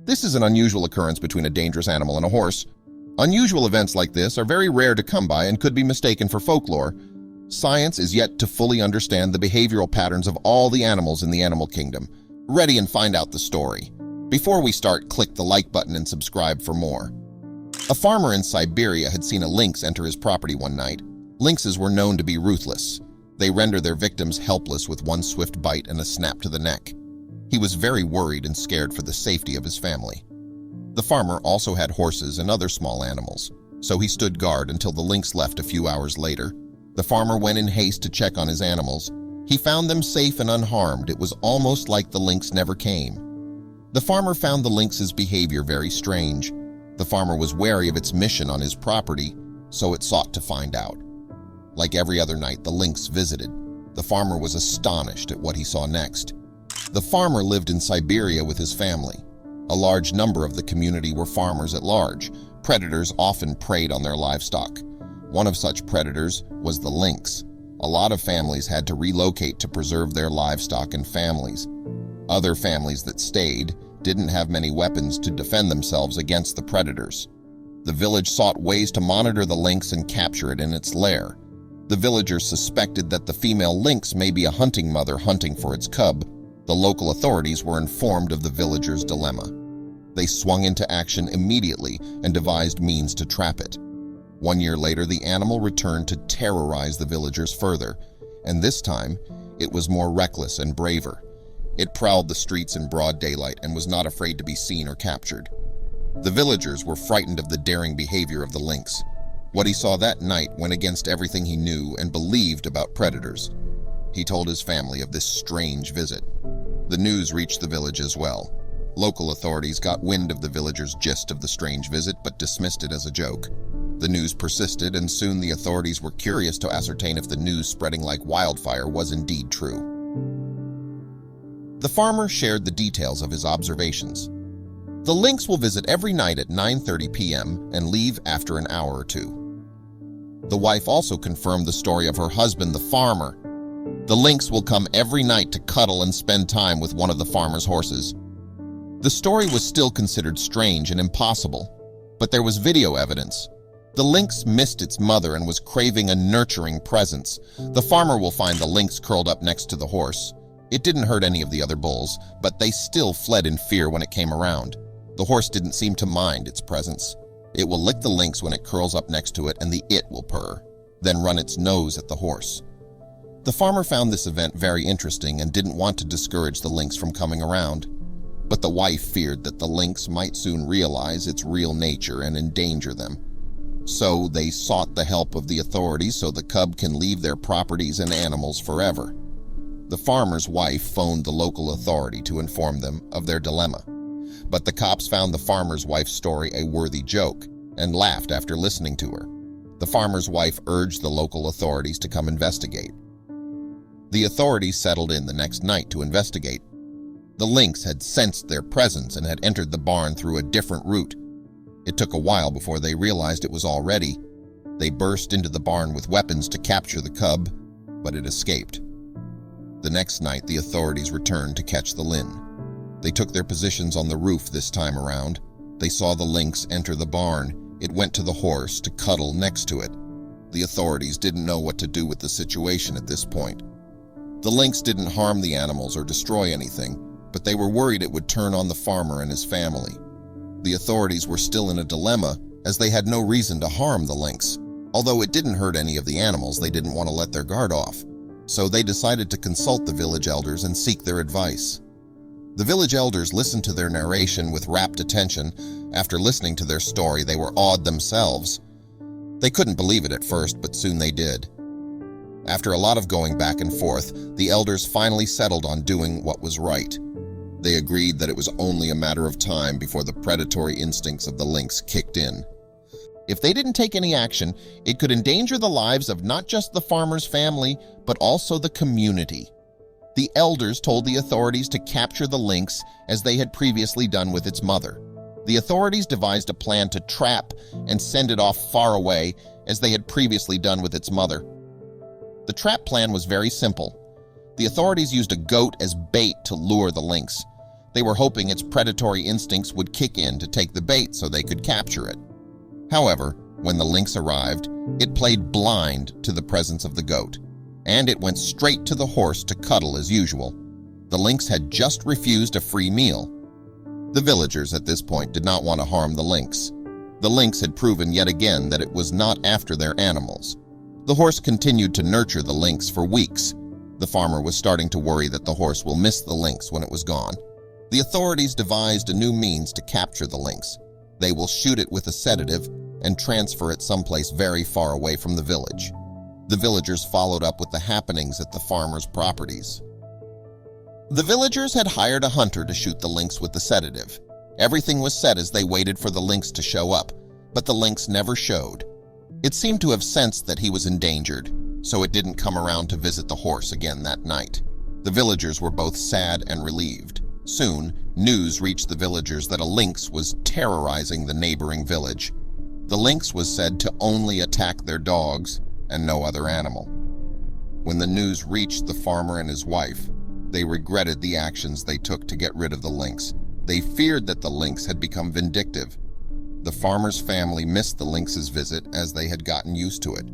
This is an unusual occurrence between a dangerous animal and a horse. Unusual events like this are very rare to come by and could be mistaken for folklore. Science is yet to fully understand the behavioral patterns of all the animals in the animal kingdom. Ready and find out the story. Before we start, click the like button and subscribe for more. A farmer in Siberia had seen a lynx enter his property one night. Lynxes were known to be ruthless. They render their victims helpless with one swift bite and a snap to the neck. He was very worried and scared for the safety of his family. The farmer also had horses and other small animals, so he stood guard until the lynx left a few hours later. The farmer went in haste to check on his animals. He found them safe and unharmed. It was almost like the lynx never came. The farmer found the lynx's behavior very strange. The farmer was wary of its mission on his property, so it sought to find out. Like every other night, the lynx visited. The farmer was astonished at what he saw next. The farmer lived in Siberia with his family. A large number of the community were farmers at large. Predators often preyed on their livestock. One of such predators was the lynx. A lot of families had to relocate to preserve their livestock and families. Other families that stayed didn't have many weapons to defend themselves against the predators. The village sought ways to monitor the lynx and capture it in its lair. The villagers suspected that the female lynx may be a hunting mother hunting for its cub. The local authorities were informed of the villagers' dilemma. They swung into action immediately and devised means to trap it. 1 year later, the animal returned to terrorize the villagers further, and this time, it was more reckless and braver. It prowled the streets in broad daylight and was not afraid to be seen or captured. The villagers were frightened of the daring behavior of the lynx. What he saw that night went against everything he knew and believed about predators. He told his family of this strange visit. The news reached the village as well. Local authorities got wind of the villagers' gist of the strange visit but dismissed it as a joke. The news persisted, and soon the authorities were curious to ascertain if the news spreading like wildfire was indeed true. The farmer shared the details of his observations. The lynx will visit every night at 9:30 p.m. and leave after an hour or two. The wife also confirmed the story of her husband, the farmer. The lynx will come every night to cuddle and spend time with one of the farmer's horses. The story was still considered strange and impossible, but there was video evidence. The lynx missed its mother and was craving a nurturing presence. The farmer will find the lynx curled up next to the horse. It didn't hurt any of the other bulls, but they still fled in fear when it came around. The horse didn't seem to mind its presence. It will lick the lynx when it curls up next to it, and the it will purr, then run its nose at the horse. The farmer found this event very interesting and didn't want to discourage the lynx from coming around. But the wife feared that the lynx might soon realize its real nature and endanger them. So they sought the help of the authorities so the cub can leave their properties and animals forever. The farmer's wife phoned the local authority to inform them of their dilemma. But the cops found the farmer's wife's story a worthy joke and laughed after listening to her. The farmer's wife urged the local authorities to come investigate. The authorities settled in the next night to investigate. The lynx had sensed their presence and had entered the barn through a different route. It took a while before they realized it was all ready. They burst into the barn with weapons to capture the cub, but it escaped. The next night, the authorities returned to catch the lynx. They took their positions on the roof this time around. They saw the lynx enter the barn. It went to the horse to cuddle next to it. The authorities didn't know what to do with the situation at this point. The lynx didn't harm the animals or destroy anything, but they were worried it would turn on the farmer and his family. The authorities were still in a dilemma, as they had no reason to harm the lynx. Although it didn't hurt any of the animals, they didn't want to let their guard off. So they decided to consult the village elders and seek their advice. The village elders listened to their narration with rapt attention. After listening to their story, they were awed themselves. They couldn't believe it at first, but soon they did. After a lot of going back and forth, the elders finally settled on doing what was right. They agreed that it was only a matter of time before the predatory instincts of the lynx kicked in. If they didn't take any action, it could endanger the lives of not just the farmer's family, but also the community. The elders told the authorities to capture the lynx as they had previously done with its mother. The authorities devised a plan to trap and send it off far away as they had previously done with its mother. The trap plan was very simple. The authorities used a goat as bait to lure the lynx. They were hoping its predatory instincts would kick in to take the bait so they could capture it. However, when the lynx arrived, it played blind to the presence of the goat, and it went straight to the horse to cuddle as usual. The lynx had just refused a free meal. The villagers at this point did not want to harm the lynx. The lynx had proven yet again that it was not after their animals. The horse continued to nurture the lynx for weeks. The farmer was starting to worry that the horse will miss the lynx when it was gone. The authorities devised a new means to capture the lynx. They will shoot it with a sedative and transfer it someplace very far away from the village. The villagers followed up with the happenings at the farmer's properties. The villagers had hired a hunter to shoot the lynx with the sedative. Everything was set as they waited for the lynx to show up, but the lynx never showed. It seemed to have sensed that he was endangered, so it didn't come around to visit the horse again that night. The villagers were both sad and relieved. Soon, news reached the villagers that a lynx was terrorizing the neighboring village. The lynx was said to only attack their dogs and no other animal. When the news reached the farmer and his wife, they regretted the actions they took to get rid of the lynx. They feared that the lynx had become vindictive. The farmer's family missed the lynx's visit as they had gotten used to it.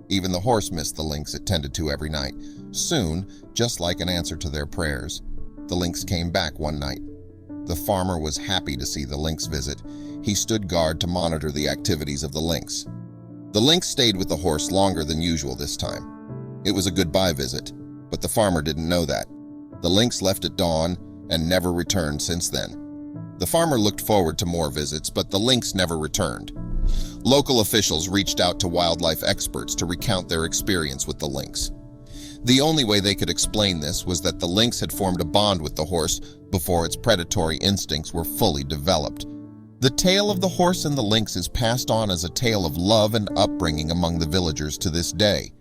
Even the horse missed the lynx it tended to every night. Soon, just like an answer to their prayers, the lynx came back one night. The farmer was happy to see the lynx visit. He stood guard to monitor the activities of the lynx. The lynx stayed with the horse longer than usual this time. It was a goodbye visit, but the farmer didn't know that. The lynx left at dawn and never returned since then. The farmer looked forward to more visits, but the lynx never returned. Local officials reached out to wildlife experts to recount their experience with the lynx. The only way they could explain this was that the lynx had formed a bond with the horse before its predatory instincts were fully developed. The tale of the horse and the lynx is passed on as a tale of love and upbringing among the villagers to this day.